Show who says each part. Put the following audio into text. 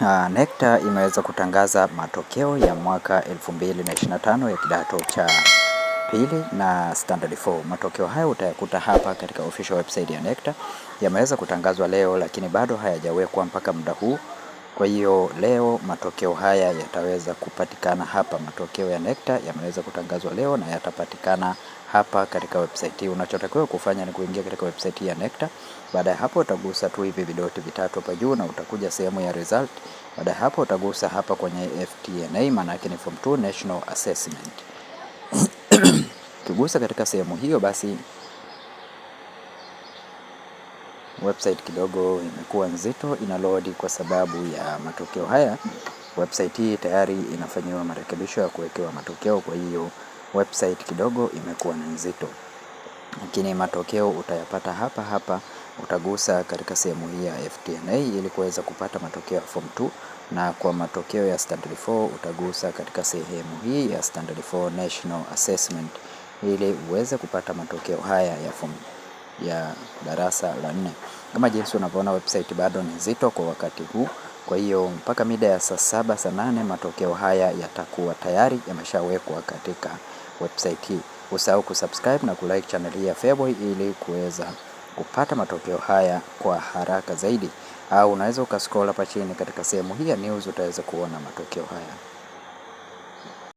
Speaker 1: NECTA imeweza kutangaza matokeo ya mwaka 2025 ya kidato cha pili na standard 4. Matokeo hayo utayakuta hapa katika official website ya NECTA. Yameweza kutangazwa leo, lakini bado hayajawekwa mpaka muda huu. Kwa hiyo leo matokeo haya yataweza kupatikana hapa. Matokeo ya NECTA yameweza kutangazwa leo na yatapatikana hapa katika website hii. Unachotakiwa kufanya ni kuingia katika website ya NECTA. Baada ya hapo utagusa tu hivi vidoti vitatu hapa juu na utakuja sehemu ya result. Baada ya hapo utagusa hapa kwenye FTNA, maana yake ni Form 2 National Assessment. Ukigusa katika sehemu hiyo, basi website kidogo imekuwa nzito, ina load kwa sababu ya matokeo haya. Website hii tayari inafanyiwa marekebisho ya kuwekewa matokeo, kwa hiyo website kidogo imekuwa nzito, lakini matokeo utayapata hapa hapa. Utagusa katika sehemu hii ya FTNA ili kuweza kupata matokeo ya Form 2, na kwa matokeo ya Standard 4 utagusa katika sehemu hii ya Standard 4 National Assessment ili uweze kupata matokeo haya ya form ya darasa la 4. Kama jinsi unavyoona, website bado ni nzito kwa wakati huu. Kwa hiyo mpaka mida ya saa 7 saa 8 matokeo haya yatakuwa tayari yameshawekwa katika website hii. Usahau kusubscribe na kulike channel hii ya Feaboy ili kuweza kupata matokeo haya kwa haraka zaidi, au unaweza ukascroll hapa chini katika sehemu hii ya news utaweza kuona matokeo haya.